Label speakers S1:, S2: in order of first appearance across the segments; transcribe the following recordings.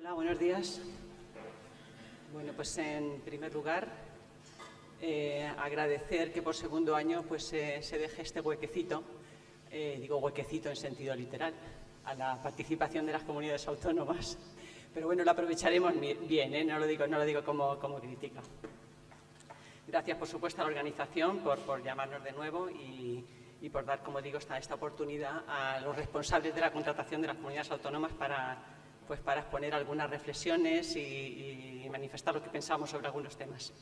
S1: Hola, buenos días. Bueno, pues en primer lugar, agradecer que por segundo año pues, se deje este huequecito, digo huequecito en sentido literal, a la participación de las comunidades autónomas. Pero bueno, lo aprovecharemos bien, no lo digo como crítica. Gracias, por supuesto, a la organización por llamarnos de nuevo y por dar, como digo, esta oportunidad a los responsables de la contratación de las comunidades autónomas para exponer algunas reflexiones y manifestar lo que pensamos sobre algunos temas.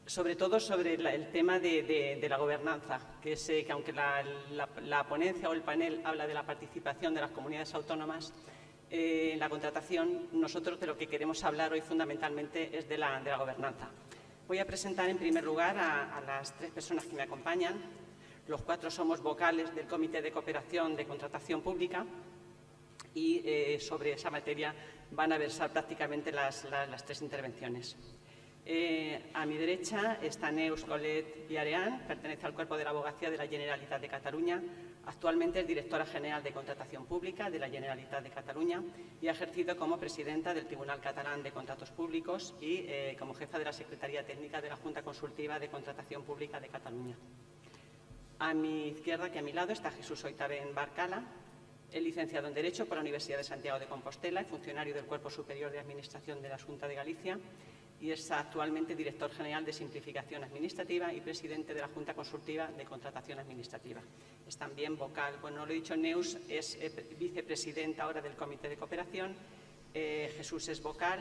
S1: Sobre todo sobre el tema de la gobernanza, que aunque la ponencia o el panel habla de la participación de las comunidades autónomas en la contratación, nosotros de lo que queremos hablar hoy fundamentalmente es de la gobernanza. Voy a presentar en primer lugar a las tres personas que me acompañan. Los cuatro somos vocales del Comité de Cooperación de Contratación Pública y sobre esa materia van a versar prácticamente las tres intervenciones. A mi derecha está Neus Colet Viarean, pertenece al Cuerpo de la Abogacía de la Generalitat de Cataluña. Actualmente es directora general de Contratación Pública de la Generalitat de Cataluña y ha ejercido como presidenta del Tribunal Catalán de Contratos Públicos y como jefa de la Secretaría Técnica de la Junta Consultiva de Contratación Pública de Cataluña. A mi izquierda, que a mi lado, está Jesús Oitaben Barcala. Es licenciado en Derecho por la Universidad de Santiago de Compostela y funcionario del Cuerpo Superior de Administración de la Xunta de Galicia y es actualmente director general de Simplificación Administrativa y presidente de la Junta Consultiva de Contratación Administrativa. Es también vocal, bueno, no lo he dicho, Neus es vicepresidenta ahora del Comité de Cooperación, Jesús es vocal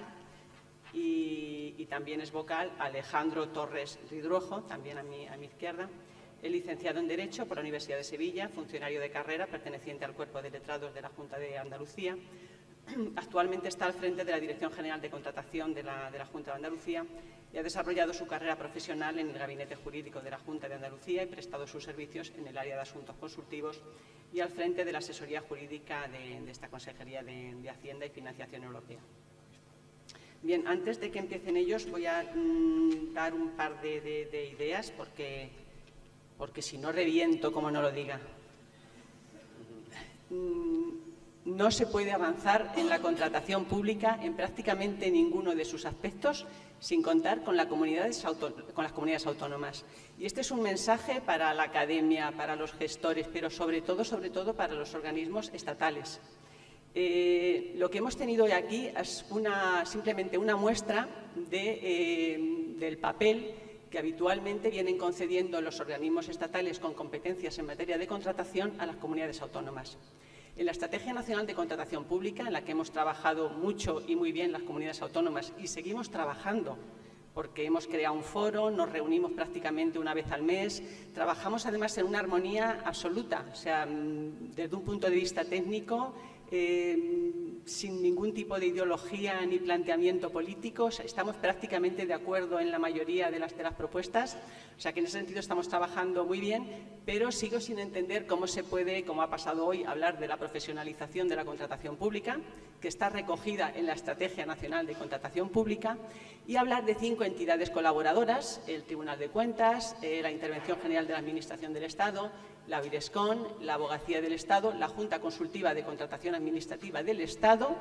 S1: y también es vocal Alejandro Torres Ridruojo, también a mi izquierda. Es licenciado en Derecho por la Universidad de Sevilla, funcionario de carrera perteneciente al Cuerpo de Letrados de la Junta de Andalucía. Actualmente está al frente de la Dirección General de Contratación de la Junta de Andalucía y ha desarrollado su carrera profesional en el Gabinete Jurídico de la Junta de Andalucía y prestado sus servicios en el área de asuntos consultivos y al frente de la asesoría jurídica de esta Consejería de Hacienda y Financiación Europea. Bien, antes de que empiecen ellos voy a dar un par de ideas porque si no reviento como no lo diga. No se puede avanzar en la contratación pública en prácticamente ninguno de sus aspectos sin contar con las comunidades autónomas. Y este es un mensaje para la academia, para los gestores, pero sobre todo para los organismos estatales. Lo que hemos tenido hoy aquí es simplemente una muestra del papel que habitualmente vienen concediendo los organismos estatales con competencias en materia de contratación a las comunidades autónomas. En la Estrategia Nacional de Contratación Pública, en la que hemos trabajado mucho y muy bien las comunidades autónomas y seguimos trabajando porque hemos creado un foro, nos reunimos prácticamente una vez al mes, trabajamos además en una armonía absoluta, o sea, desde un punto de vista técnico, sin ningún tipo de ideología ni planteamiento político, estamos prácticamente de acuerdo en la mayoría de las propuestas, o sea que en ese sentido estamos trabajando muy bien, pero sigo sin entender cómo se puede, como ha pasado hoy, hablar de la profesionalización de la contratación pública, que está recogida en la Estrategia Nacional de Contratación Pública, y hablar de 5 entidades colaboradoras, el Tribunal de Cuentas, la Intervención General de la Administración del Estado, la Virescon, la Abogacía del Estado, la Junta Consultiva de Contratación Administrativa del Estado,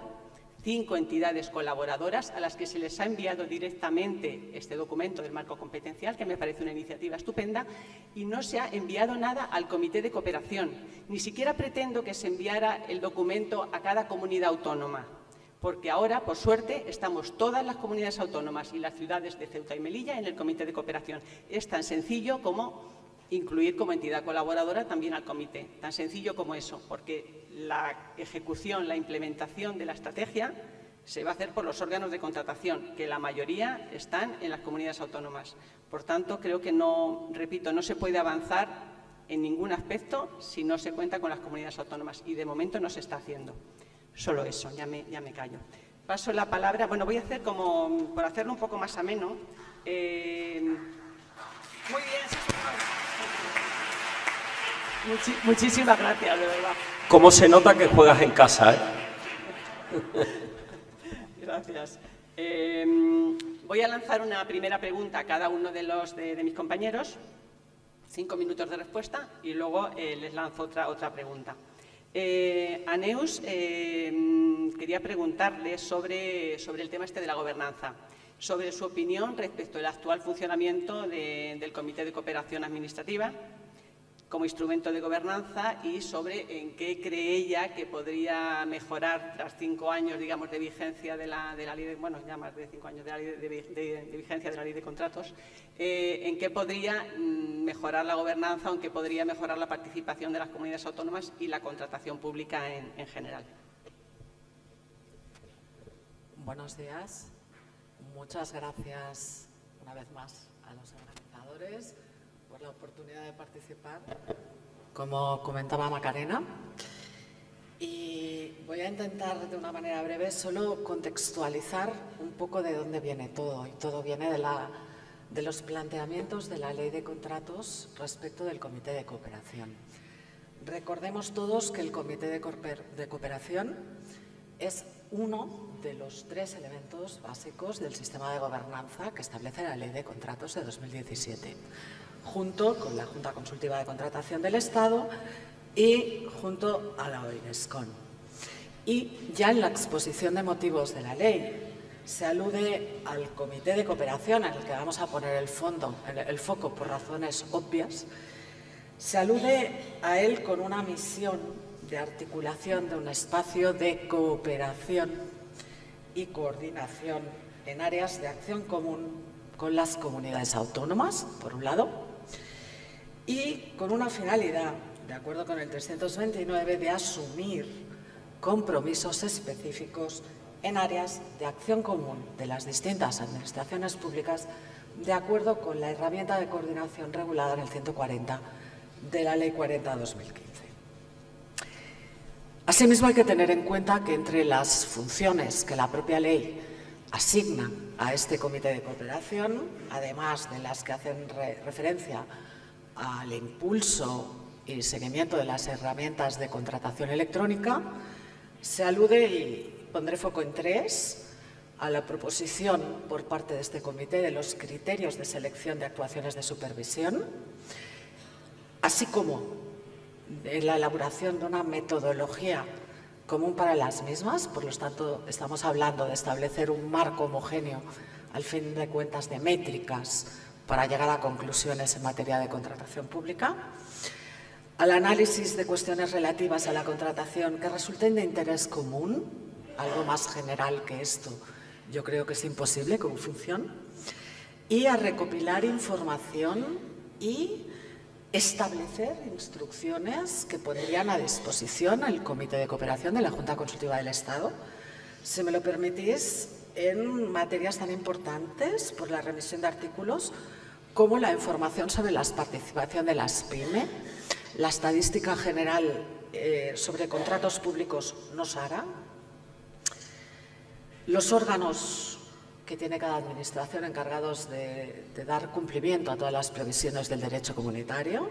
S1: 5 entidades colaboradoras a las que se les ha enviado directamente este documento del marco competencial, que me parece una iniciativa estupenda, y no se ha enviado nada al Comité de Cooperación. Ni siquiera pretendo que se enviara el documento a cada comunidad autónoma, porque ahora, por suerte, estamos todas las comunidades autónomas y las ciudades de Ceuta y Melilla en el Comité de Cooperación. Es tan sencillo como incluir como entidad colaboradora también al comité, tan sencillo como eso, porque la ejecución, la implementación de la estrategia se va a hacer por los órganos de contratación, que la mayoría están en las comunidades autónomas. Por tanto, creo que no, repito, no se puede avanzar en ningún aspecto si no se cuenta con las comunidades autónomas y de momento no se está haciendo. Solo eso, ya me callo. Paso la palabra, bueno, voy a hacer como, por hacerlo un poco más ameno, muy bien, sí, señor. Muchísimas gracias, de verdad.
S2: ¿Cómo se nota que juegas en casa,
S1: Gracias. Voy a lanzar una primera pregunta a cada uno de mis compañeros, 5 minutos de respuesta y luego les lanzo otra pregunta. A Neus quería preguntarle sobre el tema de la gobernanza, sobre su opinión respecto al actual funcionamiento del Comité de Cooperación Administrativa como instrumento de gobernanza y sobre en qué cree ella que podría mejorar tras 5 años, digamos, de vigencia de la ley, bueno, ya más de 5 años de vigencia de la ley de contratos, en qué podría mejorar la gobernanza o en qué podría mejorar la participación de las comunidades autónomas y la contratación pública en general.
S3: Buenos días. Muchas gracias una vez más a los organizadores por la oportunidad de participar, como comentaba Macarena. Y voy a intentar de una manera breve solo contextualizar un poco de dónde viene todo. Y todo viene de los planteamientos de la Ley de Contratos respecto del Comité de Cooperación. Recordemos todos que el Comité de Cooperación es uno de los 3 elementos básicos del sistema de gobernanza que establece la Ley de Contratos de 2017, junto con la Junta Consultiva de Contratación del Estado y junto a la OIRESCON. Y ya en la exposición de motivos de la ley se alude al Comité de Cooperación, en el que vamos a poner el foco por razones obvias. Se alude a él con una misión de articulación de un espacio de cooperación y coordinación en áreas de acción común con las comunidades autónomas, por un lado, y con una finalidad, de acuerdo con el 329, de asumir compromisos específicos en áreas de acción común de las distintas administraciones públicas, de acuerdo con la herramienta de coordinación regulada en el 140 de la Ley 40/2015. Asimismo, hay que tener en cuenta que entre las funciones que la propia ley asigna a este Comité de Cooperación, además de las que hacen referencia al impulso y seguimiento de las herramientas de contratación electrónica, se alude, y pondré foco en 3, a la proposición por parte de este comité de los criterios de selección de actuaciones de supervisión, así como en la elaboración de una metodología común para las mismas. Por lo tanto, estamos hablando de establecer un marco homogéneo, al fin de cuentas, de métricas para llegar a conclusiones en materia de contratación pública, al análisis de cuestiones relativas a la contratación que resulten de interés común, algo más general que esto yo creo que es imposible como función, y a recopilar información y establecer instrucciones que pondrían a disposición el Comité de Cooperación de la Junta Consultiva del Estado, si me lo permitís, en materias tan importantes por la remisión de artículos como la información sobre la participación de las PYME, la estadística general sobre contratos públicos NOSARA, los órganos que tiene cada administración encargados de dar cumplimiento a todas las previsiones del derecho comunitario,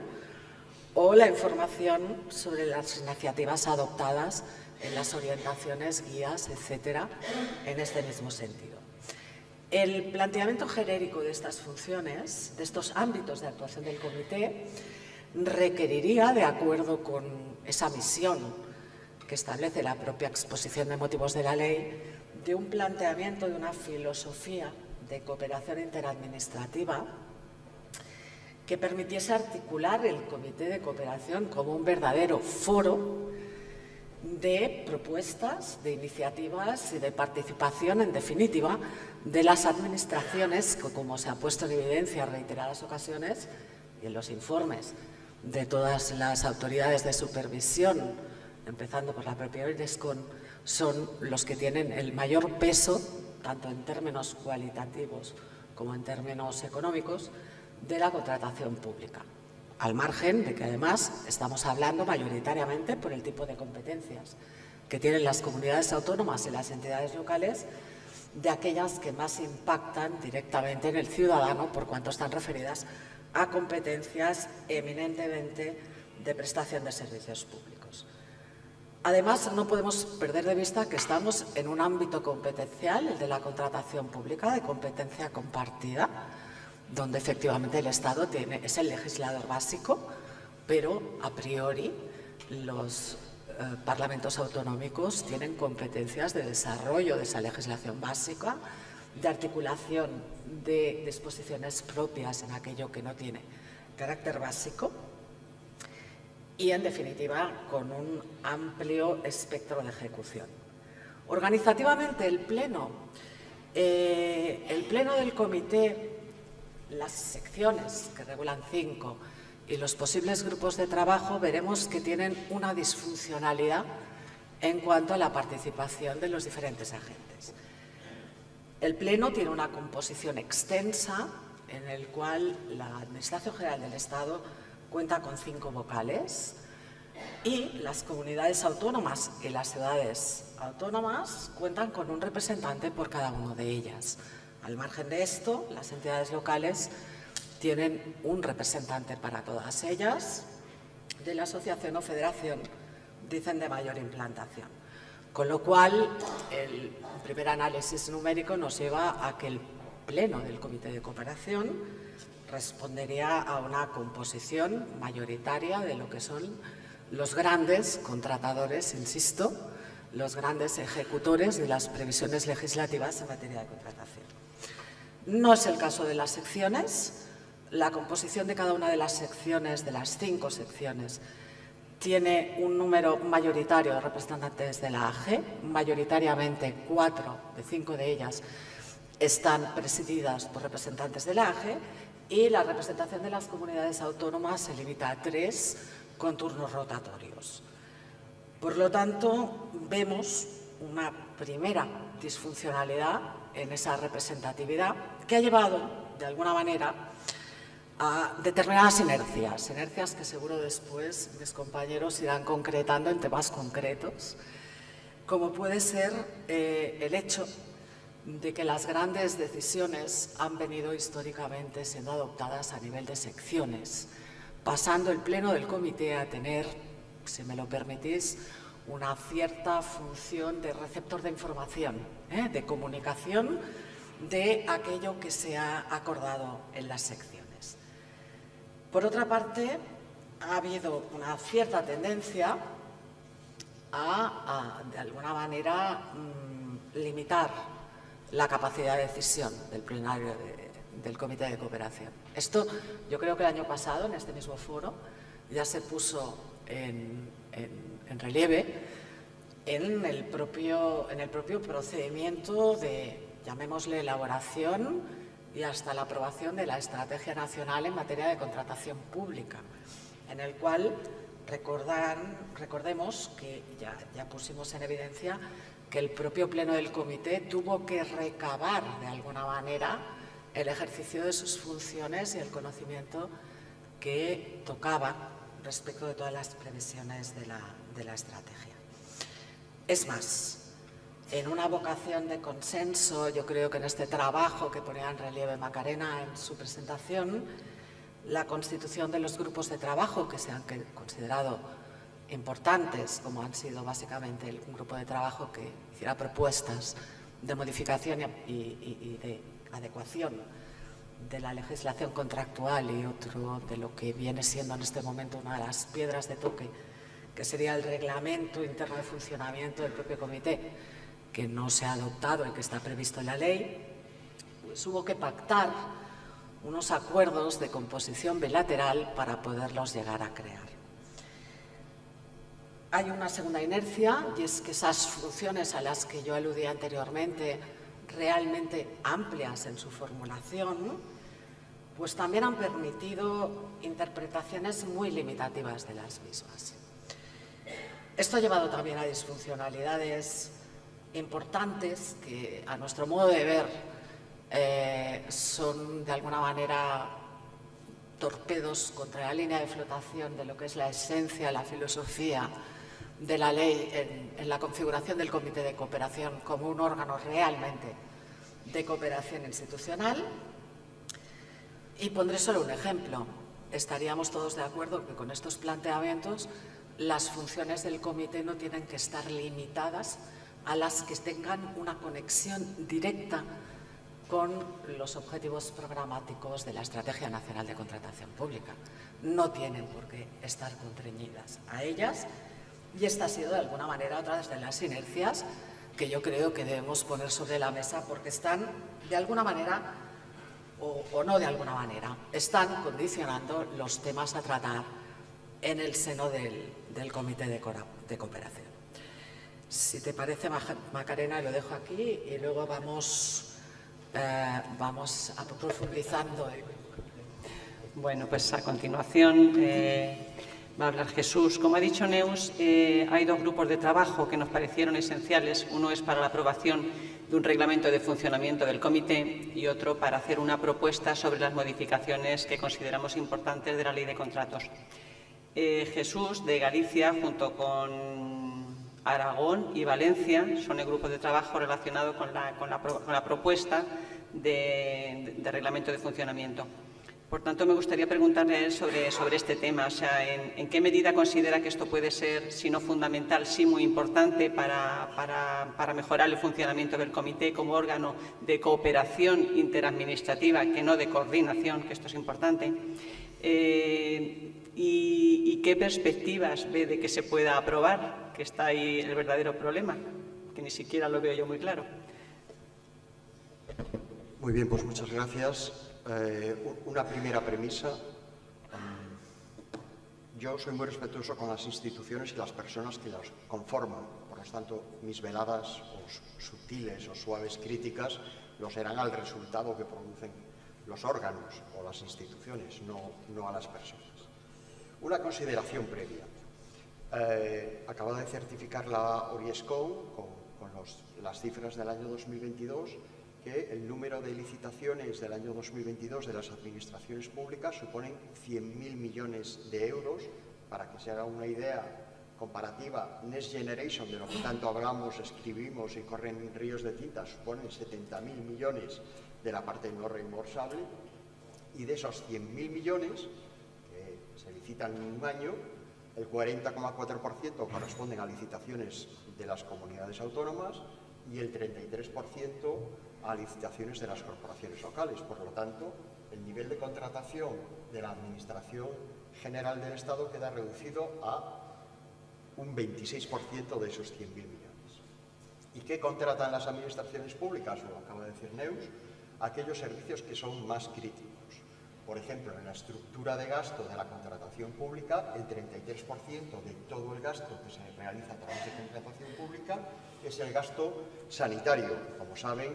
S3: o la información sobre las iniciativas adoptadas en las orientaciones, guías, etcétera, en este mismo sentido. El planteamiento genérico de estas funciones, de estos ámbitos de actuación del comité, requeriría, de acuerdo con esa misión que establece la propia exposición de motivos de la ley, de un planteamiento de una filosofía de cooperación interadministrativa que permitiese articular el Comité de Cooperación como un verdadero foro de propuestas, de iniciativas y de participación, en definitiva, de las administraciones, que, como se ha puesto en evidencia en reiteradas ocasiones y en los informes de todas las autoridades de supervisión, empezando por la propia OIRESCON, son los que tienen el mayor peso, tanto en términos cualitativos como en términos económicos, de la contratación pública. Al margen de que, además, estamos hablando mayoritariamente por el tipo de competencias que tienen las comunidades autónomas y las entidades locales, de aquellas que más impactan directamente en el ciudadano, por cuanto están referidas a competencias eminentemente de prestación de servicios públicos. Además, no podemos perder de vista que estamos en un ámbito competencial, el de la contratación pública, de competencia compartida, donde efectivamente el Estado es el legislador básico, pero a priori los parlamentos autonómicos tienen competencias de desarrollo de esa legislación básica, de articulación de disposiciones propias en aquello que no tiene carácter básico y, en definitiva, con un amplio espectro de ejecución. Organizativamente, el Pleno del Comité, las secciones, que regulan 5, y los posibles grupos de trabajo, veremos que tienen una disfuncionalidad en cuanto a la participación de los diferentes agentes. El Pleno tiene una composición extensa en el cual la Administración General del Estado cuenta con 5 vocales y las comunidades autónomas y las ciudades autónomas cuentan con un representante por cada una de ellas. Al margen de esto, las entidades locales tienen un representante para todas ellas, de la asociación o federación, dicen, de mayor implantación. Con lo cual, el primer análisis numérico nos lleva a que el Pleno del Comité de Cooperación respondería a una composición mayoritaria de lo que son los grandes contratadores, insisto, los grandes ejecutores de las previsiones legislativas en materia de contratación. No es el caso de las secciones. La composición de cada una de las secciones, de las 5 secciones, tiene un número mayoritario de representantes de la AG. Mayoritariamente 4 de 5 de ellas están presididas por representantes de la AG y la representación de las comunidades autónomas se limita a 3 con turnos rotatorios. Por lo tanto, vemos una primera disfuncionalidad en esa representatividad que ha llevado, de alguna manera, a determinadas inercias que seguro después mis compañeros irán concretando en temas concretos, como puede ser el hecho de que las grandes decisiones han venido históricamente siendo adoptadas a nivel de secciones, pasando el Pleno del Comité a tener, si me lo permitís, una cierta función de receptor de información, de comunicación de aquello que se ha acordado en las secciones. Por otra parte, ha habido una cierta tendencia a de alguna manera, limitar la capacidad de decisión del plenario del Comité de Cooperación. Esto, yo creo que el año pasado, en este mismo foro, ya se puso en relieve en el propio procedimiento de, llamémosle, elaboración y hasta la aprobación de la Estrategia Nacional en materia de contratación pública, en el cual recordemos que ya pusimos en evidencia que el propio Pleno del Comité tuvo que recabar de alguna manera el ejercicio de sus funciones y el conocimiento que tocaba respecto de todas las previsiones de la estrategia. Es más, en una vocación de consenso, yo creo que en este trabajo que ponía en relieve Macarena en su presentación, la constitución de los grupos de trabajo que se han considerado importantes, como han sido básicamente un grupo de trabajo que hiciera propuestas de modificación y de adecuación de la legislación contractual, y otro de lo que viene siendo en este momento una de las piedras de toque, que sería el reglamento interno de funcionamiento del propio comité, que no se ha adoptado y que está previsto en la ley, pues hubo que pactar unos acuerdos de composición bilateral para poderlos llegar a crear. Hay una segunda inercia, y es que esas funciones a las que yo aludí anteriormente, realmente amplias en su formulación, pues también han permitido interpretaciones muy limitativas de las mismas. Esto ha llevado también a disfuncionalidades importantes que, a nuestro modo de ver, son de alguna manera torpedos contra la línea de flotación de lo que es la esencia, la filosofía de la ley en la configuración del Comité de Cooperación como un órgano realmente de cooperación institucional. Y pondré solo un ejemplo. Estaríamos todos de acuerdo que con estos planteamientos las funciones del comité no tienen que estar limitadas a las que tengan una conexión directa con los objetivos programáticos de la Estrategia Nacional de Contratación Pública. No tienen por qué estar constreñidas a ellas Y esta ha sido de alguna manera otra de las inercias que yo creo que debemos poner sobre la mesa, porque están de alguna manera, o no de alguna manera, están condicionando los temas a tratar en el seno del Comité de Cooperación. Si te parece, Macarena, lo dejo aquí y luego vamos a profundizando.
S1: Bueno, pues a continuación va a hablar Jesús. Como ha dicho Neus, hay dos grupos de trabajo que nos parecieron esenciales. Uno es para la aprobación de un reglamento de funcionamiento del comité y otro para hacer una propuesta sobre las modificaciones que consideramos importantes de la Ley de Contratos. Jesús, de Galicia, junto con Aragón y Valencia, son el grupo de trabajo relacionado con la propuesta de reglamento de funcionamiento. Por tanto, me gustaría preguntarle a él sobre este tema, o sea, en qué medida considera que esto puede ser, si no fundamental, sí muy importante para mejorar el funcionamiento del comité como órgano de cooperación interadministrativa, que no de coordinación, que esto es importante. ¿Y qué perspectivas ve de que se pueda aprobar? Que está ahí el verdadero problema, que ni siquiera lo veo yo muy claro.
S4: Muy bien, pues muchas gracias. Una primera premisa. Yo soy muy respetuoso con las instituciones y las personas que las conforman. Por lo tanto, mis veladas o sutiles o suaves críticas lo serán al resultado que producen los órganos o las instituciones, no a las personas. Una consideración previa. Acaba de certificar la Oriesco con las cifras del año 2022 que el número de licitaciones del año 2022 de las administraciones públicas suponen 100.000 millones de euros. Para que se haga una idea comparativa, Next Generation, de lo que tanto hablamos, escribimos y corren ríos de tinta, suponen 70.000 millones de la parte no reembolsable, y de esos 100.000 millones que se licitan en un año, el 40,4% corresponden a licitaciones de las comunidades autónomas y el 33% a licitaciones de las corporaciones locales. Por lo tanto, el nivel de contratación de la Administración General del Estado queda reducido a un 26% de esos 100.000 millones. ¿Y qué contratan las administraciones públicas? Lo acaba de decir Neus, aquellos servicios que son más críticos. Por ejemplo, en la estructura de gasto de la contratación pública, el 33% de todo el gasto que se realiza a través de contratación pública es el gasto sanitario. Como saben,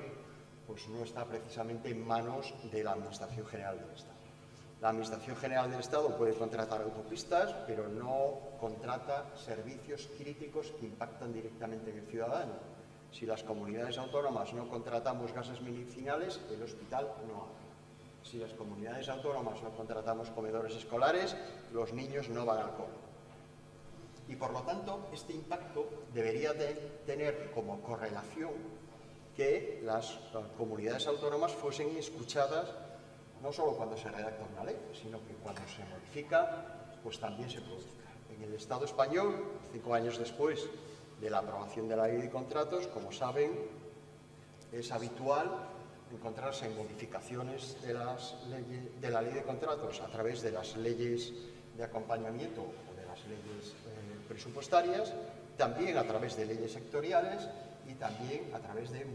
S4: pues no está precisamente en manos de la Administración General del Estado. La Administración General del Estado puede contratar autopistas, pero no contrata servicios críticos que impactan directamente en el ciudadano. Si las comunidades autónomas no contratamos gases medicinales, el hospital no abre. Si las comunidades autónomas no contratamos comedores escolares, los niños no van al cole. Y por lo tanto, este impacto debería tener como correlación que las comunidades autónomas fuesen escuchadas no solo cuando se redacta una ley, sino que cuando se modifica, pues también se produzca. En el Estado español, 5 años después de la aprobación de la Ley de Contratos, como saben, es habitual encontrarse en modificaciones de la Ley de Contratos a través de las leyes de acompañamiento o de las leyes presupuestarias, también a través de leyes sectoriales y también a través de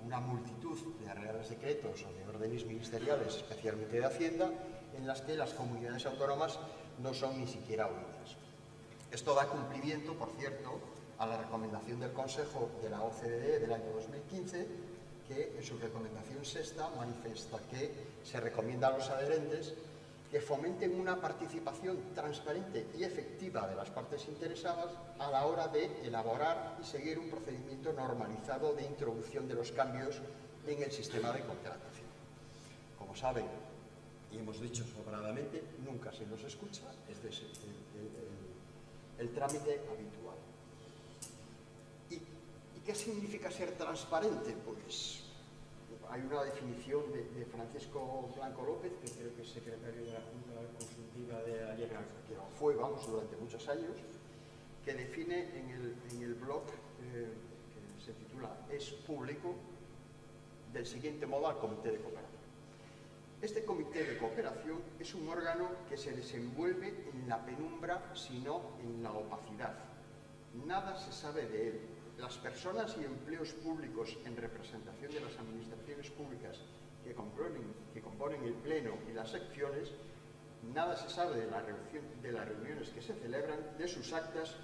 S4: una multitud de reales decretos o de órdenes ministeriales, especialmente de Hacienda, en las que las comunidades autónomas no son ni siquiera oídas. Esto da cumplimiento, por cierto, a la recomendación del Consejo de la OCDE del año 2015, que en su recomendación sexta manifiesta que se recomienda a los adherentes que fomenten una participación transparente y efectiva de las partes interesadas a la hora de elaborar y seguir un procedimiento normalizado de introducción de los cambios en el sistema de contratación. Como saben, y hemos dicho sobradamente, nunca se nos escucha, este es el trámite habitual. ¿Y qué significa ser transparente? Pues hay una definición de Francisco Blanco López, que creo que es secretario de la Junta Consultiva de ayer, que fue, durante muchos años, que define en el blog que se titula Es público, del siguiente modo al Comité de Cooperación. Este Comité de Cooperación es un órgano que se desenvuelve en la penumbra, sino en la opacidad. nada se sabe de él. Las personas y empleos públicos en representación de las administraciones públicas que componen el Pleno y las secciones, nada se sabe de las reuniones que se celebran, de sus actas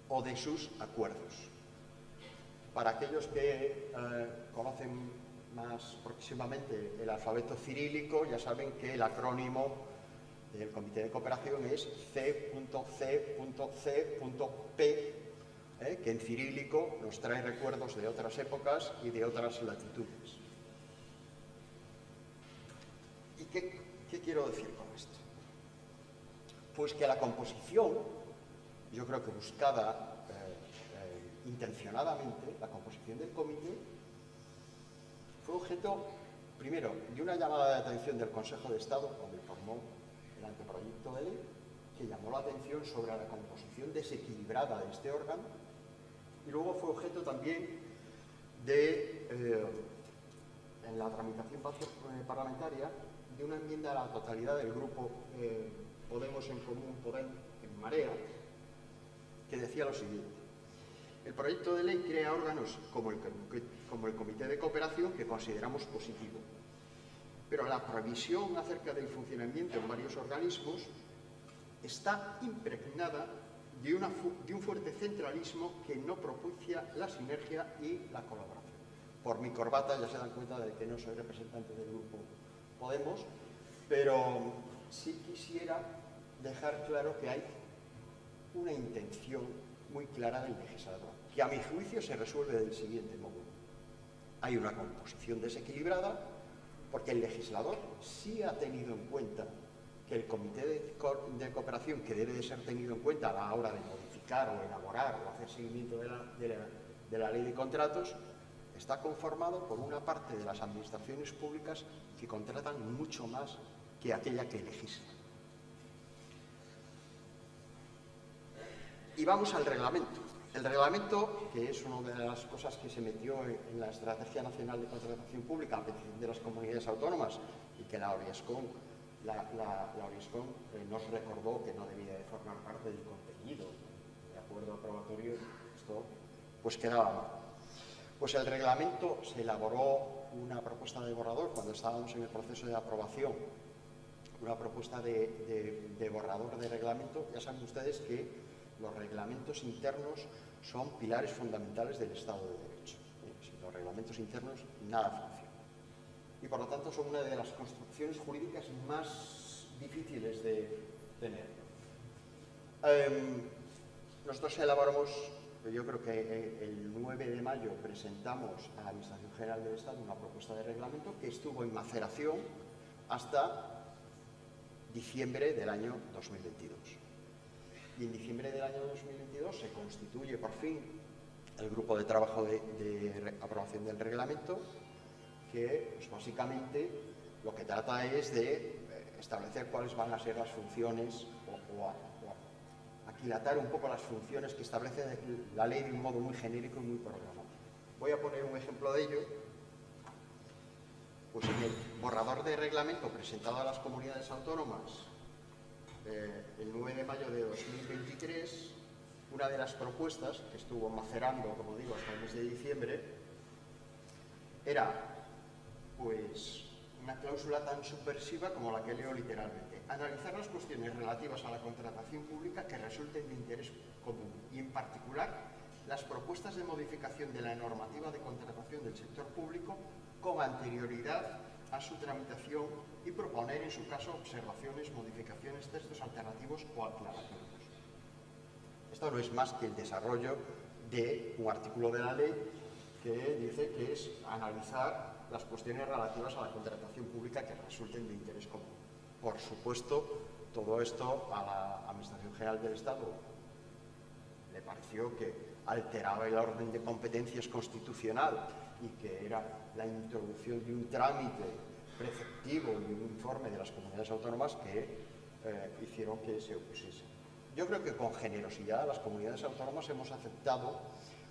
S4: o de sus acuerdos. Para aquellos que conocen más próximamente el alfabeto cirílico, ya saben que el acrónimo del Comité de Cooperación es C.C.C.P, que en cirílico nos trae recuerdos de otras épocas y de otras latitudes. ¿Y qué quiero decir con esto? Pues que la composición, yo creo que buscada intencionadamente, la composición del comité fue objeto, primero, de una llamada de atención del Consejo de Estado cuando informó el anteproyecto de ley, que llamó la atención sobre la composición desequilibrada de este órgano, y luego fue objeto también de, en la tramitación parlamentaria, de una enmienda a la totalidad del grupo Podemos en Común, Podem en Marea, que decía lo siguiente: el proyecto de ley crea órganos como el Comité de Cooperación, que consideramos positivo, pero la previsión acerca del funcionamiento en varios organismos está impregnada de un fuerte centralismo que no propicia la sinergia y la colaboración. Por mi corbata ya se dan cuenta de que no soy representante del grupo Podemos, pero sí quisiera dejar claro que hay una intención muy clara del legislador, que a mi juicio se resuelve del siguiente modo. Hay una composición desequilibrada porque el legislador sí ha tenido en cuenta que el Comité de Cooperación, que debe de ser tenido en cuenta a la hora de modificar o elaborar o hacer seguimiento de la ley de contratos, está conformado por una parte de las administraciones públicas que contratan mucho más que aquella que legisla. Y vamos al reglamento. El reglamento, que es una de las cosas que se metió en la Estrategia Nacional de Contratación Pública a petición de las comunidades autónomas y que la Oriescon nos recordó que no debía de formar parte del contenido de acuerdo aprobatorio, esto pues quedaba mal. Pues el reglamento se elaboró una propuesta de borrador cuando estábamos en el proceso de aprobación, una propuesta de borrador de reglamento. Ya saben ustedes que los reglamentos internos son pilares fundamentales del Estado de Derecho. Sin los reglamentos internos nada funciona. Y por lo tanto son una de las construcciones jurídicas más difíciles de tener. Nosotros elaboramos, yo creo que el 9 de mayo presentamos a la Administración General del Estado una propuesta de reglamento que estuvo en maceración hasta diciembre del año 2022. Y en diciembre del año 2022 se constituye por fin el grupo de trabajo de aprobación del reglamento, que pues, básicamente lo que trata es de establecer cuáles van a ser las funciones o aquilatar un poco las funciones que establece la ley de un modo muy genérico y muy programado. Voy a poner un ejemplo de ello. Pues en el borrador de reglamento presentado a las comunidades autónomas el 9 de mayo de 2023, una de las propuestas que estuvo macerando, como digo, hasta el mes de diciembre, era pues una cláusula tan subversiva como la que leo literalmente: analizar las cuestiones relativas a la contratación pública que resulten de interés común y, en particular, las propuestas de modificación de la normativa de contratación del sector público con anterioridad a su tramitación y proponer, en su caso, observaciones, modificaciones, textos alternativos o aclaratorios. Esto no es más que el desarrollo de un artículo de la ley que dice que es analizar las cuestiones relativas a la contratación pública que resulten de interés común. Por supuesto, todo esto a la Administración General del Estado le pareció que alteraba el orden de competencias constitucional y que era la introducción de un trámite preceptivo y un informe de las comunidades autónomas que hicieron que se opusiese. Yo creo que con generosidad las comunidades autónomas hemos aceptado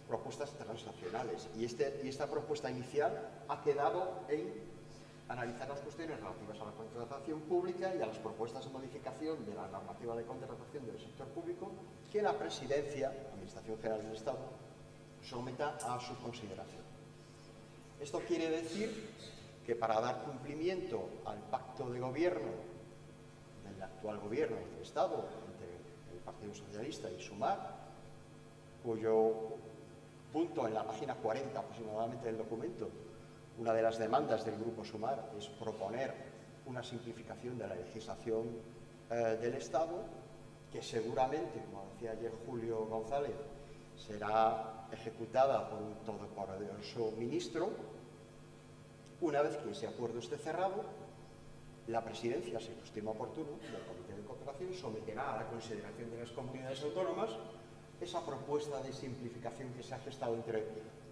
S4: propuestas transnacionales y esta propuesta inicial ha quedado en analizar las cuestiones relativas a la contratación pública y a las propuestas de modificación de la normativa de contratación del sector público que la Presidencia, Administración General del Estado, someta a su consideración. Esto quiere decir que para dar cumplimiento al pacto de gobierno del actual gobierno del Estado entre el Partido Socialista y Sumar, cuyo punto en la página 40 aproximadamente del documento, una de las demandas del Grupo Sumar es proponer una simplificación de la legislación del Estado, que seguramente, como decía ayer Julio González, será ejecutada por un todopoderoso ministro. Una vez que ese acuerdo esté cerrado, la Presidencia, si lo estima oportuno, del Comité de Cooperación someterá a la consideración de las comunidades autónomas esa propuesta de simplificación que se ha gestado entre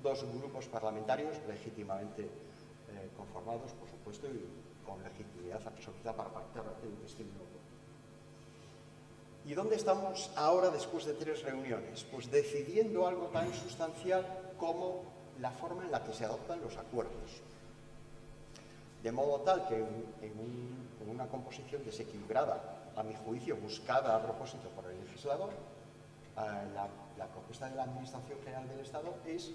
S4: dos grupos parlamentarios legítimamente conformados, por supuesto, y con legitimidad absoluta para pactar el destino europeo. ¿Y dónde estamos ahora después de 3 reuniones? Pues decidiendo algo tan sustancial como la forma en la que se adoptan los acuerdos. De modo tal que en una composición desequilibrada, a mi juicio, buscada a propósito por el legislador, la propuesta de la Administración General del Estado es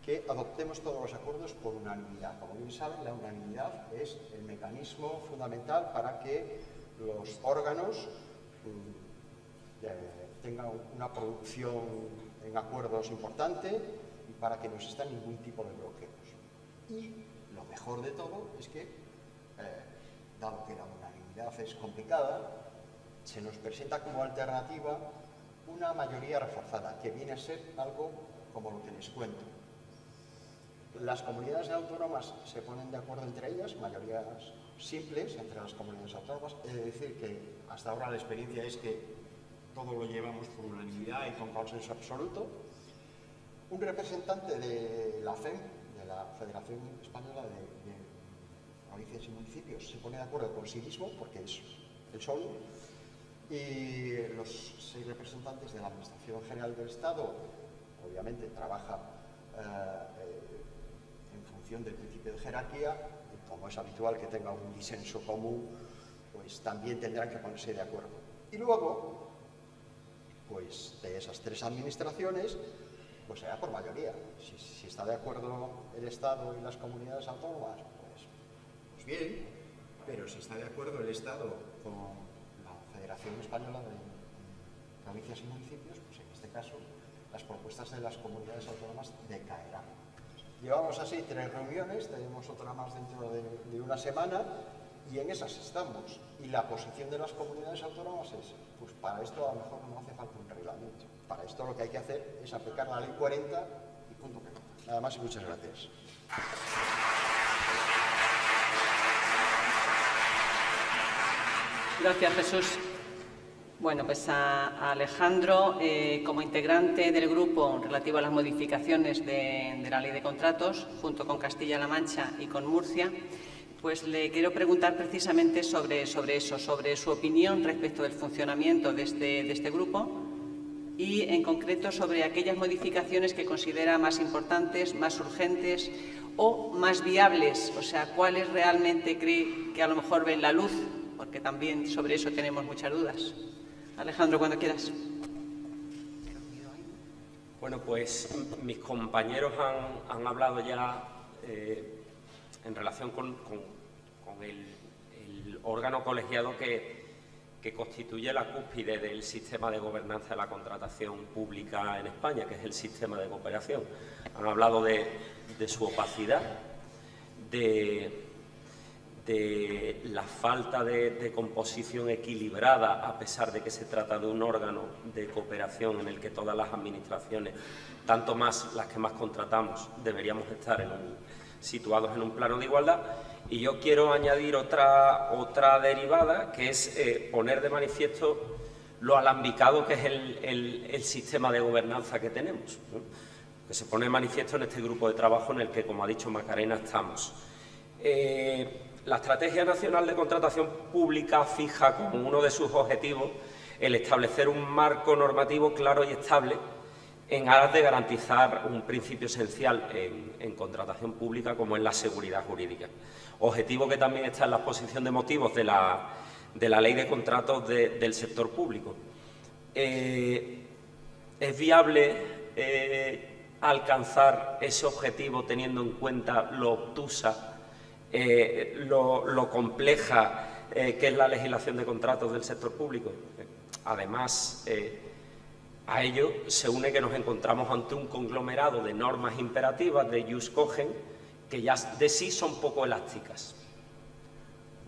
S4: que adoptemos todos los acuerdos por unanimidad. Como bien saben, la unanimidad es el mecanismo fundamental para que los órganos tengan una producción en acuerdos importante y para que no exista ningún tipo de bloqueos. Y lo mejor de todo es que, dado que la unanimidad es complicada, se nos presenta como alternativa una mayoría reforzada, que viene a ser algo como lo que les cuento. Las comunidades autónomas se ponen de acuerdo entre ellas, mayorías simples entre las comunidades autónomas, es decir, que hasta ahora la experiencia es que todo lo llevamos por unanimidad y con consenso absoluto. Un representante de la FEM, de la Federación Española de Provincias y Municipios, se pone de acuerdo con sí mismo, porque es el solo, y los 6 representantes de la Administración General del Estado, obviamente trabaja en función del principio de jerarquía, y como es habitual que tenga un disenso común, pues también tendrán que ponerse de acuerdo. Y luego, pues de esas 3 administraciones, pues será por mayoría. Si está de acuerdo el Estado y las comunidades autónomas, pues bien, pero si está de acuerdo el Estado con Federación Española de Provincias y Municipios, pues en este caso las propuestas de las comunidades autónomas decaerán. Llevamos así 3 reuniones, tenemos otra más dentro de una semana y en esas estamos. Y la posición de las comunidades autónomas es, pues para esto a lo mejor no hace falta un reglamento. Para esto lo que hay que hacer es aplicar la Ley 40 y punto pelota. Nada más y muchas gracias.
S1: Gracias, Jesús. Bueno, pues a Alejandro, como integrante del grupo relativo a las modificaciones de la Ley de Contratos, junto con Castilla-La Mancha y con Murcia, pues le quiero preguntar precisamente sobre eso, sobre su opinión respecto del funcionamiento de este grupo y, en concreto, sobre aquellas modificaciones que considera más importantes, más urgentes o más viables, o sea, cuáles realmente cree que a lo mejor ven la luz, porque también sobre eso tenemos muchas dudas. Alejandro, cuando quieras.
S2: Bueno, pues mis compañeros han hablado ya en relación con el órgano colegiado que constituye la cúspide del sistema de gobernanza de la contratación pública en España, que es el sistema de cooperación. Han hablado de su opacidad, de la falta de composición equilibrada, a pesar de que se trata de un órgano de cooperación en el que todas las administraciones, tanto más las que más contratamos, deberíamos estar situados en un plano de igualdad. Y yo quiero añadir otra derivada, que es poner de manifiesto lo alambicado que es el sistema de gobernanza que tenemos, ¿no? Que se pone de manifiesto en este grupo de trabajo en el que, como ha dicho Macarena, estamos. La Estrategia Nacional de Contratación Pública fija como uno de sus objetivos el establecer un marco normativo claro y estable en aras de garantizar un principio esencial en contratación pública como es la seguridad jurídica. Objetivo que también está en la exposición de motivos de la Ley de Contratos del sector público. ¿Es viable alcanzar ese objetivo teniendo en cuenta lo obtusa, lo compleja que es la legislación de contratos del sector público? Además, a ello se une que nos encontramos ante un conglomerado de normas imperativas de jus cogens que ya de sí son poco elásticas.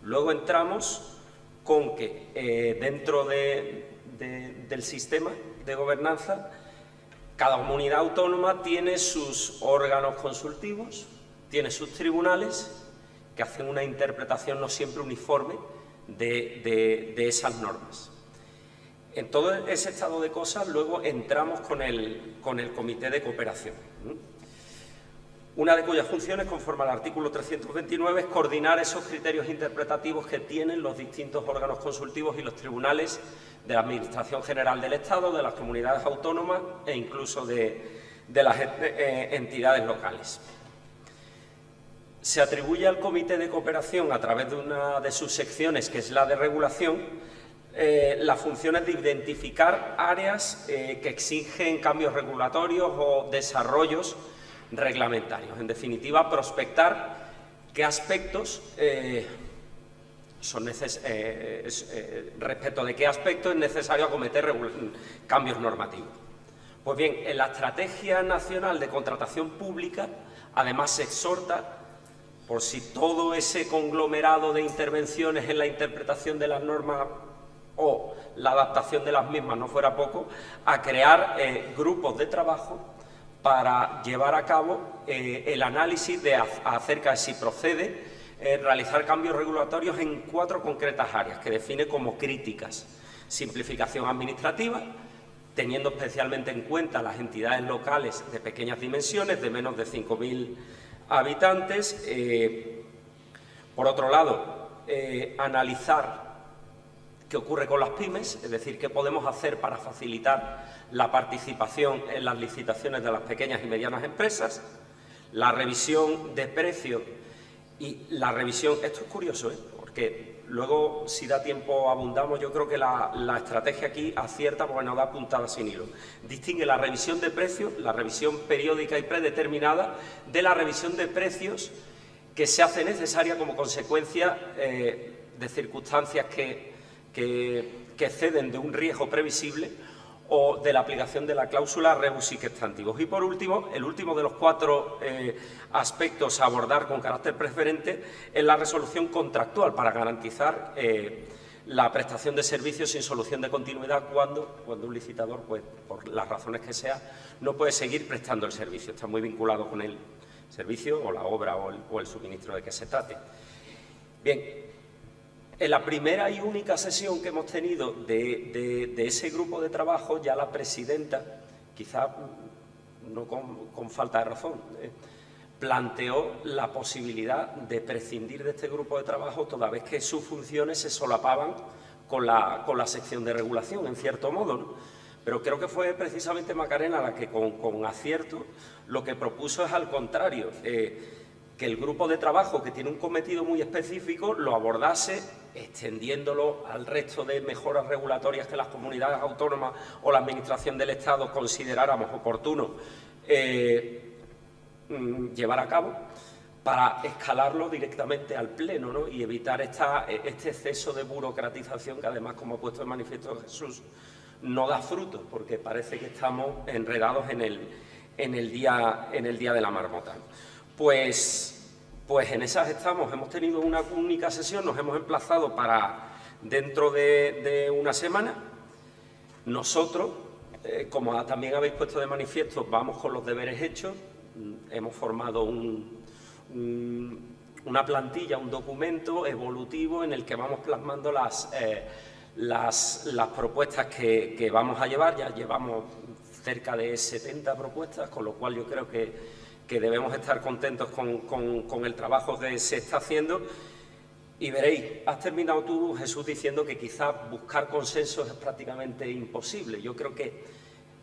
S2: Luego entramos con que dentro del sistema de gobernanza, cada comunidad autónoma tiene sus órganos consultivos, tiene sus tribunales que hacen una interpretación no siempre uniforme de esas normas. En todo ese estado de cosas, luego entramos con el Comité de Cooperación, una de cuyas funciones, conforme al artículo 329, es coordinar esos criterios interpretativos que tienen los distintos órganos consultivos y los tribunales de la Administración General del Estado, de las comunidades autónomas e incluso de las entidades locales. Se atribuye al Comité de Cooperación, a través de una de sus secciones, que es la de regulación, las funciones de identificar áreas que exigen cambios regulatorios o desarrollos reglamentarios. En definitiva, prospectar qué aspectos respecto de qué aspectos es necesario acometer cambios normativos. Pues bien, en la Estrategia Nacional de Contratación Pública, además se exhorta, por si todo ese conglomerado de intervenciones en la interpretación de las normas o la adaptación de las mismas no fuera poco, a crear grupos de trabajo para llevar a cabo el análisis acerca de si procede realizar cambios regulatorios en 4 concretas áreas que define como críticas. Simplificación administrativa, teniendo especialmente en cuenta las entidades locales de pequeñas dimensiones, de menos de 5.000 habitantes. Por otro lado, analizar qué ocurre con las pymes, es decir, qué podemos hacer para facilitar la participación en las licitaciones de las pequeñas y medianas empresas, la revisión de precios y la revisión, esto es curioso, porque luego, si da tiempo, abundamos. Yo creo que la estrategia aquí acierta porque nos da puntada sin hilo. Distingue la revisión de precios, la revisión periódica y predeterminada, de la revisión de precios que se hace necesaria como consecuencia de circunstancias que exceden de un riesgo previsible o de la aplicación de la cláusula rebus sic stantibus. Y por último, el último de los 4 aspectos a abordar con carácter preferente es la resolución contractual para garantizar la prestación de servicios sin solución de continuidad cuando un licitador, pues, por las razones que sea, no puede seguir prestando el servicio. Está muy vinculado con el servicio o la obra o el suministro de que se trate. Bien. En la primera y única sesión que hemos tenido de ese grupo de trabajo, ya la presidenta, quizá no con falta de razón, planteó la posibilidad de prescindir de este grupo de trabajo toda vez que sus funciones se solapaban con la sección de regulación, en cierto modo, ¿no? Pero creo que fue precisamente Macarena la que con acierto lo que propuso es al contrario, que el grupo de trabajo, que tiene un cometido muy específico, lo abordase extendiéndolo al resto de mejoras regulatorias que las comunidades autónomas o la Administración del Estado consideráramos oportuno llevar a cabo, para escalarlo directamente al Pleno, ¿no? Y evitar este exceso de burocratización que, además, como ha puesto en manifiesto Jesús, no da frutos, porque parece que estamos enredados en el día de la marmota. Pues en esas estamos. Hemos tenido una única sesión, nos hemos emplazado para dentro de una semana. Nosotros, como también habéis puesto de manifiesto, vamos con los deberes hechos. Hemos formado una plantilla, un documento evolutivo en el que vamos plasmando las propuestas que vamos a llevar. Ya llevamos cerca de 70 propuestas, con lo cual yo creo que debemos estar contentos con el trabajo que se está haciendo. Y veréis, has terminado tú, Jesús, diciendo que quizás buscar consensos es prácticamente imposible. Yo creo que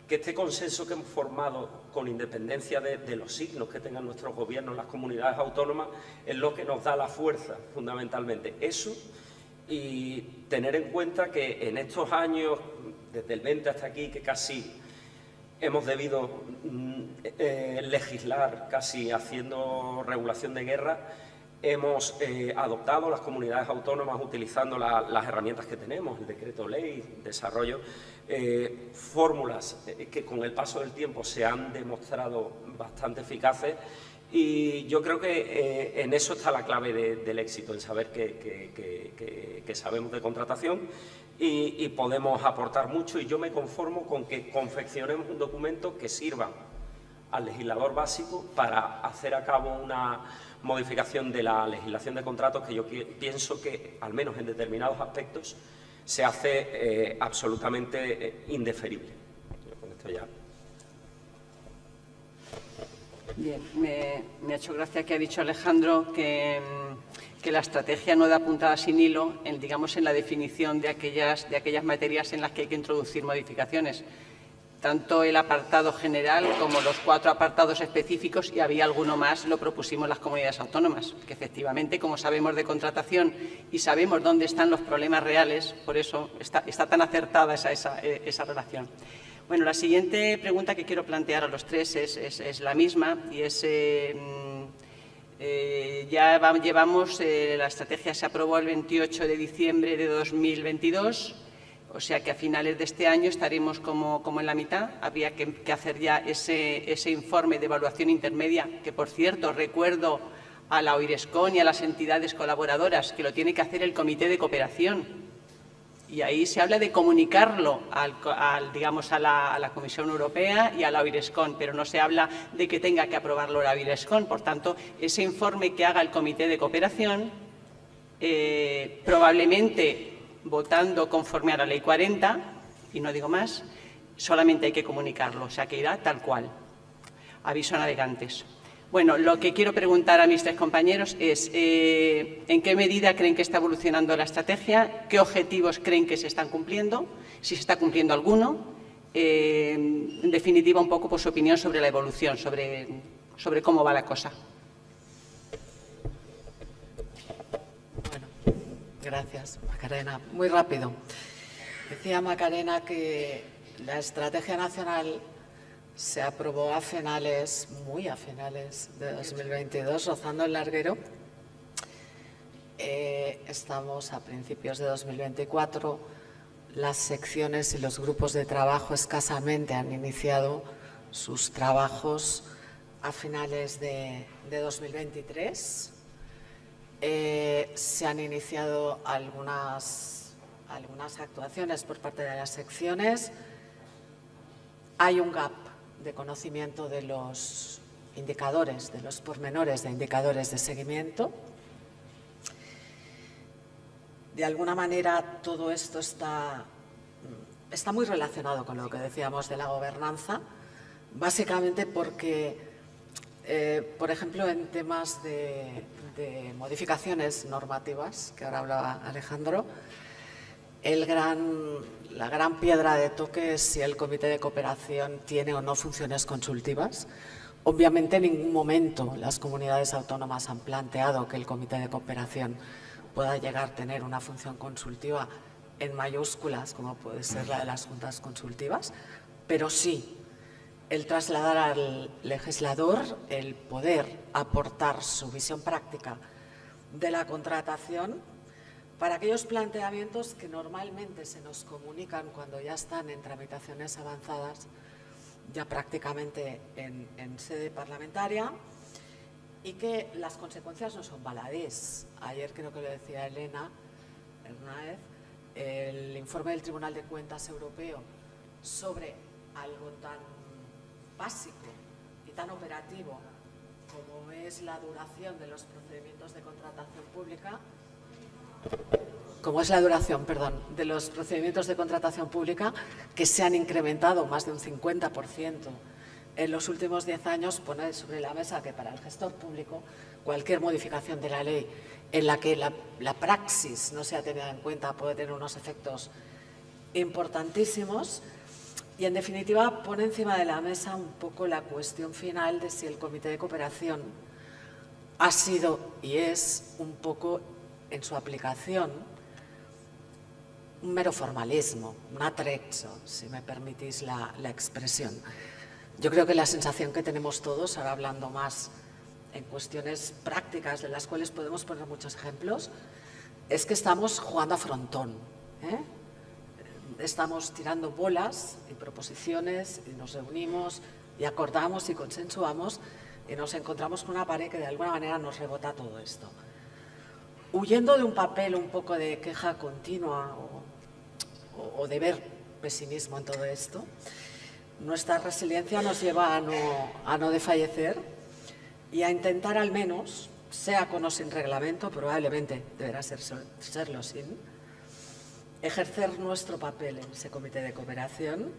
S2: que este consenso que hemos formado, con independencia de los signos que tengan nuestros gobiernos, las comunidades autónomas, es lo que nos da la fuerza, fundamentalmente. Eso, y tener en cuenta que en estos años, desde el 20 hasta aquí, que casi hemos debido legislar, casi haciendo regulación de guerra, hemos adoptado las comunidades autónomas, utilizando las herramientas que tenemos, el decreto ley, desarrollo, fórmulas que con el paso del tiempo se han demostrado bastante eficaces, y yo creo que en eso está la clave del éxito, en saber que sabemos de contratación y podemos aportar mucho, y yo me conformo con que confeccionemos un documento que sirva al legislador básico para hacer a cabo una modificación de la legislación de contratos que yo pienso que, al menos en determinados aspectos, se hace absolutamente indeferible. Con esto ya.
S1: Bien, me ha hecho gracia que ha dicho Alejandro que la estrategia no da puntada sin hilo en, digamos, en la definición de aquellas materias en las que hay que introducir modificaciones. Tanto el apartado general como los 4 apartados específicos, y había alguno más, lo propusimos las comunidades autónomas, que efectivamente, como sabemos de contratación y sabemos dónde están los problemas reales, por eso está tan acertada esa relación. Bueno, la siguiente pregunta que quiero plantear a los 3 es la misma, y es, llevamos, la estrategia se aprobó el 28 de diciembre de 2022, o sea que a finales de este año estaremos como en la mitad. Habría que hacer ya ese informe de evaluación intermedia, que, por cierto, recuerdo a la OIRESCON y a las entidades colaboradoras que lo tiene que hacer el Comité de Cooperación. Y ahí se habla de comunicarlo digamos, a la Comisión Europea y a la OIRESCON, pero no se habla de que tenga que aprobarlo la OIRESCON. Por tanto, ese informe que haga el Comité de Cooperación, probablemente votando conforme a la Ley 40, y no digo más, solamente hay que comunicarlo, o sea que irá tal cual. Aviso a navegantes. Bueno, lo que quiero preguntar a mis 3 compañeros es ¿en qué medida creen que está evolucionando la estrategia? ¿Qué objetivos creen que se están cumpliendo? Si se está cumpliendo alguno. En definitiva, un poco por su opinión sobre la evolución, sobre cómo va la cosa.
S3: Gracias, Macarena. Muy rápido. Decía Macarena que la estrategia nacional se aprobó muy a finales de 2022, rozando el larguero. Estamos a principios de 2024. Las secciones y los grupos de trabajo escasamente han iniciado sus trabajos a finales de 2023. Se han iniciado algunas actuaciones por parte de las secciones. Hay un gap de conocimiento de los indicadores, de los pormenores de indicadores de seguimiento. De alguna manera, todo esto está muy relacionado con lo que decíamos de la gobernanza, básicamente porque, por ejemplo, en temas de modificaciones normativas, que ahora hablaba Alejandro, la gran piedra de toque es si el Comité de Cooperación tiene o no funciones consultivas. Obviamente, en ningún momento las comunidades autónomas han planteado que el Comité de Cooperación pueda llegar a tener una función consultiva en mayúsculas, como puede ser la de las juntas consultivas, pero sí el trasladar al legislador el poder aportar su visión práctica de la contratación para aquellos planteamientos que normalmente se nos comunican cuando ya están en tramitaciones avanzadas, ya prácticamente en sede parlamentaria, y que las consecuencias no son baladís. Ayer creo que lo decía Elena Hernández, el informe del Tribunal de Cuentas Europeo sobre algo tan básico y tan operativo como es la duración de los procedimientos de contratación pública, de los procedimientos de contratación pública, que se han incrementado más de un 50% en los últimos 10 años, pone sobre la mesa que para el gestor público cualquier modificación de la ley en la que la praxis no sea tenida en cuenta puede tener unos efectos importantísimos. Y en definitiva pone encima de la mesa un poco la cuestión final de si el Comité de Cooperación ha sido y es un poco en su aplicación un mero formalismo, un atrezzo, si me permitís la expresión. Yo creo que la sensación que tenemos todos, ahora hablando más en cuestiones prácticas de las cuales podemos poner muchos ejemplos, es que estamos jugando a frontón, ¿eh? Estamos tirando bolas y proposiciones y nos reunimos y acordamos y consensuamos y nos encontramos con una pared que de alguna manera nos rebota todo esto. Huyendo de un papel un poco de queja continua o de ver pesimismo en todo esto, nuestra resiliencia nos lleva a no desfallecer y a intentar al menos, sea con o sin reglamento, probablemente deberá serlo sin, ejercer nuestro papel en ese comité de cooperación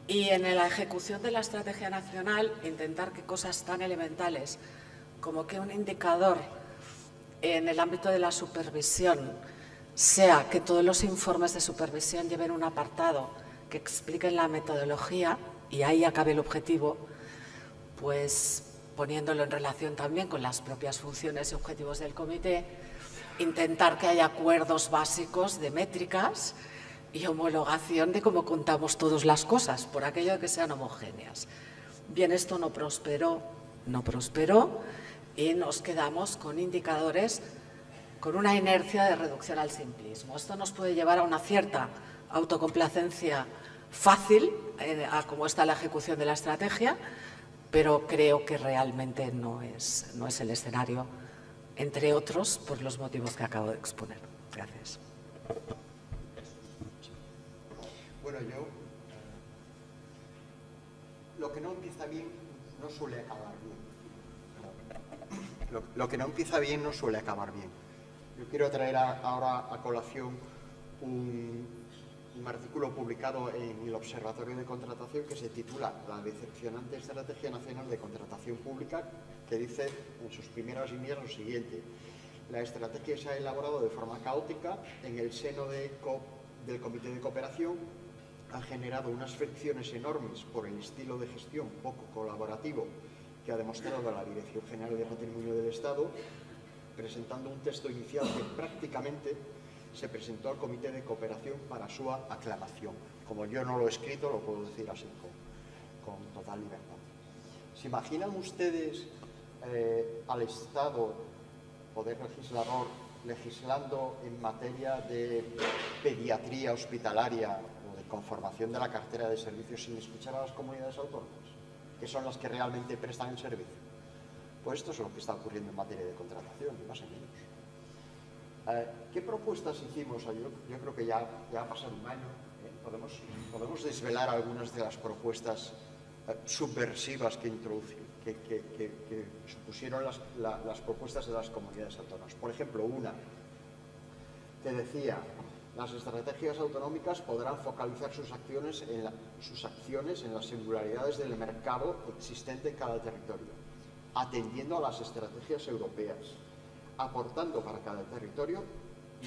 S3: y en la ejecución de la estrategia nacional intentar que cosas tan elementales como que un indicador en el ámbito de la supervisión sea que todos los informes de supervisión lleven un apartado que expliquen la metodología y ahí acabe el objetivo, pues poniéndolo en relación también con las propias funciones y objetivos del comité, intentar que haya acuerdos básicos de métricas y homologación de cómo contamos todas las cosas, por aquello de que sean homogéneas. Bien, esto no prosperó y nos quedamos con indicadores con una inercia de reducción al simplismo. Esto nos puede llevar a una cierta autocomplacencia fácil a cómo está la ejecución de la estrategia, pero creo que realmente no es el escenario, entre otros, por los motivos que acabo de exponer. Gracias.
S4: Bueno, lo que no empieza bien no suele acabar bien. Lo que no empieza bien no suele acabar bien. Yo quiero traer ahora a colación un artículo publicado en el Observatorio de Contratación que se titula La decepcionante Estrategia Nacional de Contratación Pública, que dice en sus primeras líneas lo siguiente: la estrategia se ha elaborado de forma caótica en el seno del Comité de Cooperación, ha generado unas fricciones enormes por el estilo de gestión poco colaborativo que ha demostrado la Dirección General de Patrimonio del Estado, presentando un texto inicial que prácticamente se presentó al Comité de Cooperación para su aclamación. Como yo no lo he escrito, lo puedo decir así con total libertad. ¿Se imaginan ustedes al Estado, poder legislador, legislando en materia de pediatría hospitalaria o de conformación de la cartera de servicios sin escuchar a las comunidades autónomas, que son las que realmente prestan el servicio? Pues esto es lo que está ocurriendo en materia de contratación, ni más ni menos. ¿Qué propuestas hicimos? Yo creo que ya ha pasado un año. Podemos desvelar algunas de las propuestas subversivas que supusieron las propuestas de las comunidades autónomas. Por ejemplo, una que decía: las estrategias autonómicas podrán focalizar sus acciones en las singularidades del mercado existente en cada territorio, atendiendo a las estrategias europeas, aportando para cada territorio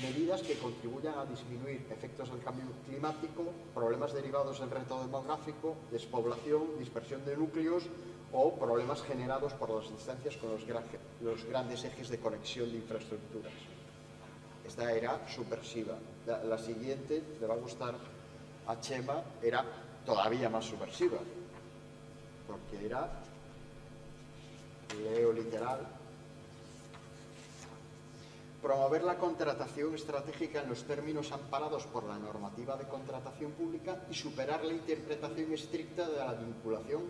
S4: medidas que contribuyan a disminuir efectos del cambio climático, problemas derivados del reto demográfico, despoblación, dispersión de núcleos o problemas generados por las distancias con los grandes ejes de conexión de infraestructuras. Esta era subversiva. La siguiente, le va a gustar a Chema, era todavía más subversiva, porque era, leo literal: promover la contratación estratégica en los términos amparados por la normativa de contratación pública y superar la interpretación estricta de la vinculación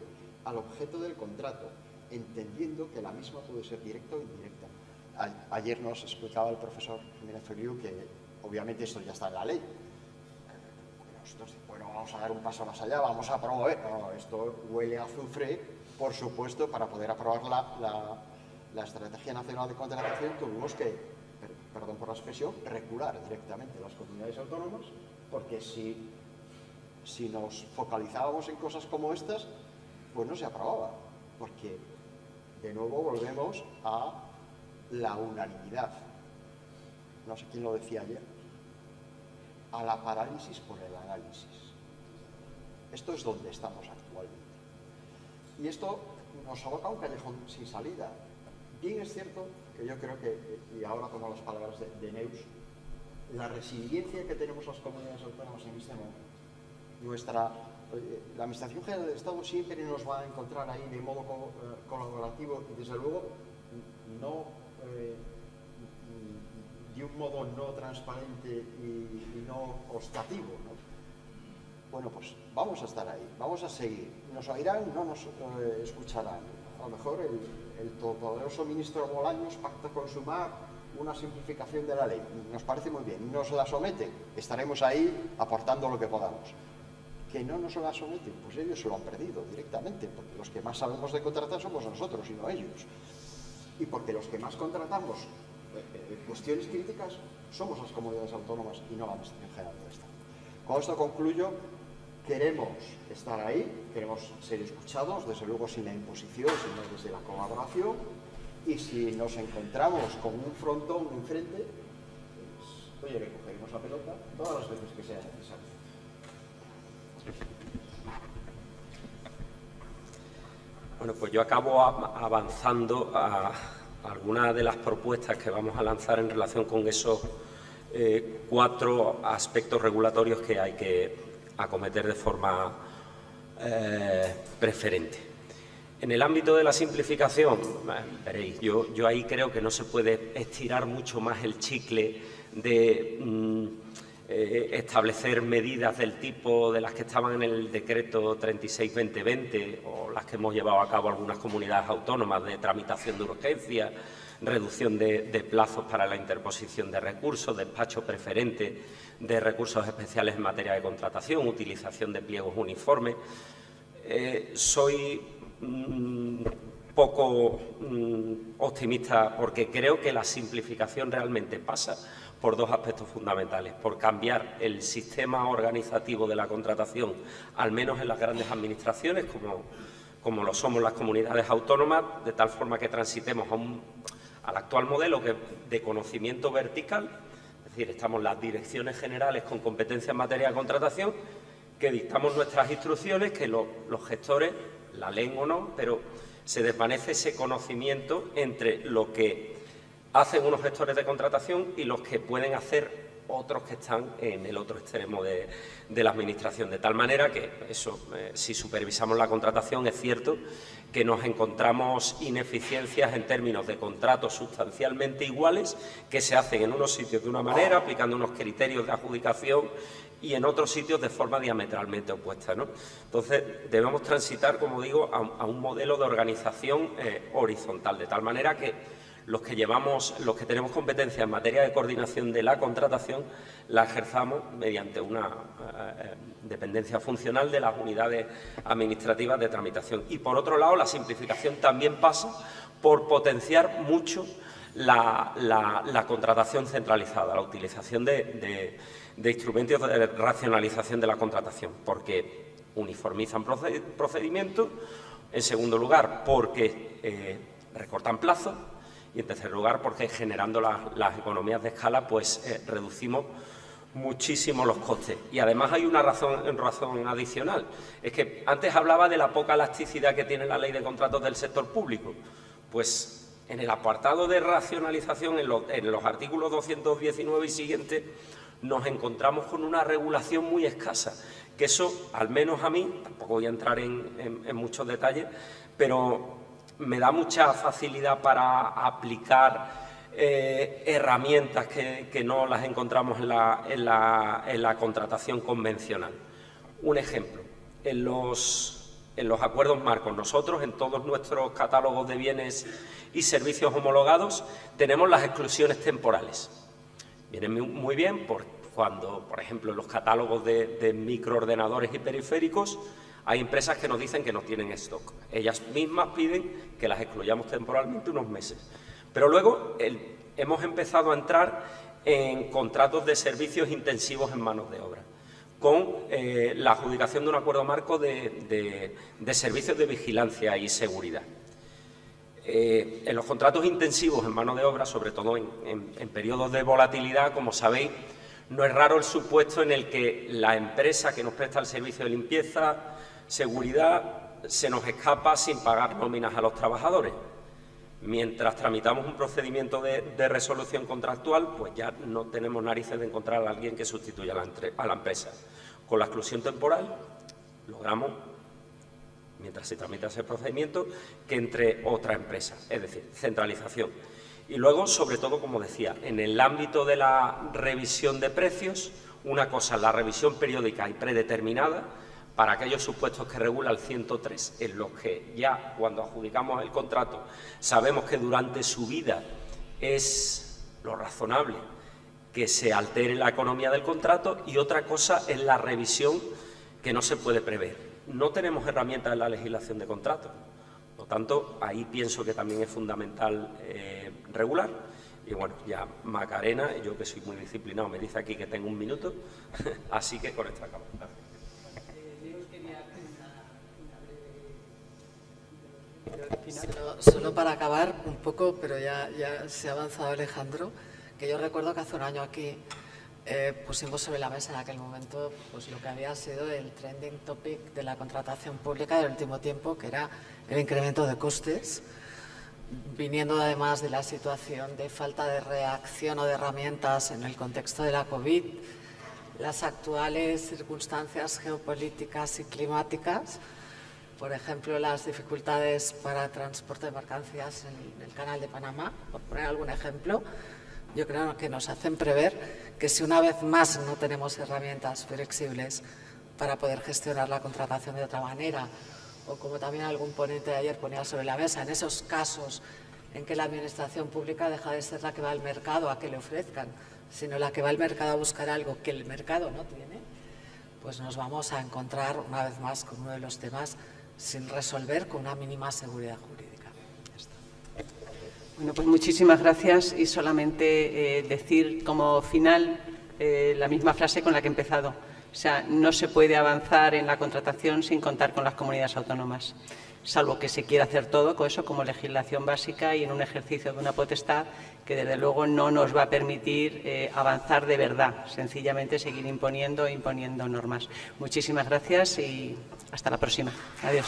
S4: al objeto del contrato, entendiendo que la misma puede ser directa o indirecta. Ayer nos explicaba el profesor Jiménez Feliu que obviamente esto ya está en la ley. Bueno, vamos a dar un paso más allá, vamos a promover. No, esto huele a azufre, por supuesto. Para poder aprobar la Estrategia Nacional de Contratación tuvimos que, perdón por la expresión, recular directamente las comunidades autónomas, porque si nos focalizábamos en cosas como estas, pues no se aprobaba, porque de nuevo volvemos a la unanimidad. No sé quién lo decía ayer: a la parálisis por el análisis. Esto es donde estamos actualmente. Y esto nos aboca a un callejón sin salida. Bien es cierto que yo creo que, y ahora tomo las palabras de Neus, la resiliencia que tenemos las comunidades autónomas en este momento, la Administración General del Estado siempre nos va a encontrar ahí de modo colaborativo y desde luego no de un modo no transparente y no ostativo, ¿no? Bueno, pues vamos a estar ahí, vamos a seguir. Nos oirán, no nos escucharán. A lo mejor el todopoderoso ministro Bolaños pacta con Sumar una simplificación de la ley. Nos parece muy bien. Nos la someten, estaremos ahí aportando lo que podamos. Que no nos la someten, pues ellos se lo han perdido directamente, porque los que más sabemos de contratar somos nosotros y no ellos. Y porque los que más contratamos cuestiones críticas somos las comunidades autónomas y no la Administración General del Estado. Con esto concluyo. Queremos estar ahí, queremos ser escuchados, desde luego sin la imposición, sino desde la colaboración. Y si nos encontramos con un frontón enfrente, pues, oye, le cogeremos la pelota todas las veces que sea necesario.
S2: Bueno, pues yo acabo avanzando a algunas de las propuestas que vamos a lanzar en relación con esos 4 aspectos regulatorios que hay que acometer de forma preferente. En el ámbito de la simplificación, veréis, yo ahí creo que no se puede estirar mucho más el chicle de establecer medidas del tipo de las que estaban en el decreto 36-2020 o las que hemos llevado a cabo algunas comunidades autónomas de tramitación de urgencia, reducción de plazos para la interposición de recursos, despacho preferente de recursos especiales en materia de contratación, utilización de pliegos uniformes. Soy poco optimista porque creo que la simplificación realmente pasa por 2 aspectos fundamentales: por cambiar el sistema organizativo de la contratación, al menos en las grandes administraciones, como lo somos las comunidades autónomas, de tal forma que transitemos al actual modelo de conocimiento vertical, es decir, estamos las direcciones generales con competencia en materia de contratación, que dictamos nuestras instrucciones, que los gestores la leen o no, pero se desvanece ese conocimiento entre lo que hacen unos gestores de contratación y los que pueden hacer otros que están en el otro extremo de la Administración. De tal manera que, si supervisamos la contratación, es cierto que nos encontramos ineficiencias en términos de contratos sustancialmente iguales que se hacen en unos sitios de una manera, aplicando unos criterios de adjudicación, y en otros sitios de forma diametralmente opuesta, ¿no? Entonces, debemos transitar, como digo, a un modelo de organización horizontal, de tal manera que los que tenemos competencia en materia de coordinación de la contratación la ejerzamos mediante una dependencia funcional de las unidades administrativas de tramitación. Y, por otro lado, la simplificación también pasa por potenciar mucho la contratación centralizada, la utilización de instrumentos de racionalización de la contratación, porque uniformizan procedimientos, en segundo lugar, porque recortan plazos, y en tercer lugar, porque generando las economías de escala, pues reducimos muchísimo los costes. Y además hay una razón adicional. Es que antes hablaba de la poca elasticidad que tiene la ley de contratos del sector público. Pues en el apartado de racionalización, en los artículos 219 y siguientes, nos encontramos con una regulación muy escasa. Que eso, al menos a mí, tampoco voy a entrar en muchos detalles, pero me da mucha facilidad para aplicar herramientas que no las encontramos en la contratación convencional. Un ejemplo, en los acuerdos marcos, nosotros en todos nuestros catálogos de bienes y servicios homologados tenemos las exclusiones temporales. Vienen muy bien cuando, por ejemplo, en los catálogos de microordenadores y periféricos hay empresas que nos dicen que no tienen stock. Ellas mismas piden que las excluyamos temporalmente unos meses. Pero luego hemos empezado a entrar en contratos de servicios intensivos en manos de obra, con la adjudicación de un acuerdo marco de servicios de vigilancia y seguridad. En los contratos intensivos en mano de obra, sobre todo en periodos de volatilidad, como sabéis, No es raro el supuesto en el que la empresa que nos presta el servicio de limpieza, seguridad, se nos escapa sin pagar nóminas a los trabajadores. Mientras tramitamos un procedimiento de resolución contractual, pues ya no tenemos narices de encontrar a alguien que sustituya a la empresa. Con la exclusión temporal logramos, mientras se tramita ese procedimiento, que entre otra empresa, es decir, centralización. Y luego, sobre todo, como decía, en el ámbito de la revisión de precios, una cosa es la revisión periódica y predeterminada, para aquellos supuestos que regula el 103, en los que ya cuando adjudicamos el contrato sabemos que durante su vida es lo razonable que se altere la economía del contrato, y otra cosa es la revisión que no se puede prever. No tenemos herramientas en la legislación de contratos, por lo tanto, ahí pienso que también es fundamental regular. Y bueno, ya Macarena, yo que soy muy disciplinado, me dice aquí que tengo 1 minuto, así que con esto acabo.
S3: Solo para acabar un poco, pero ya se ha avanzado Alejandro, que yo recuerdo que hace un año aquí pusimos sobre la mesa en aquel momento pues lo que había sido el trending topic de la contratación pública del último tiempo, que era el incremento de costes, viniendo además de la situación de falta de reacción o de herramientas en el contexto de la COVID, las actuales circunstancias geopolíticas y climáticas. Por ejemplo, las dificultades para transporte de mercancías en el Canal de Panamá, por poner algún ejemplo, yo creo que nos hacen prever que si una vez más no tenemos herramientas flexibles para poder gestionar la contratación de otra manera, o como también algún ponente de ayer ponía sobre la mesa, en esos casos en que la administración pública deja de ser la que va al mercado a que le ofrezcan, sino la que va al mercado a buscar algo que el mercado no tiene, pues nos vamos a encontrar una vez más con uno de los temas sin resolver con una mínima seguridad jurídica.
S1: Bueno, pues muchísimas gracias, y solamente decir como final la misma frase con la que he empezado. O sea, no se puede avanzar en la contratación sin contar con las comunidades autónomas, salvo que se quiera hacer todo con eso como legislación básica y en un ejercicio de una potestad que desde luego no nos va a permitir avanzar de verdad, sencillamente seguir imponiendo normas. Muchísimas gracias y hasta la próxima. Adiós.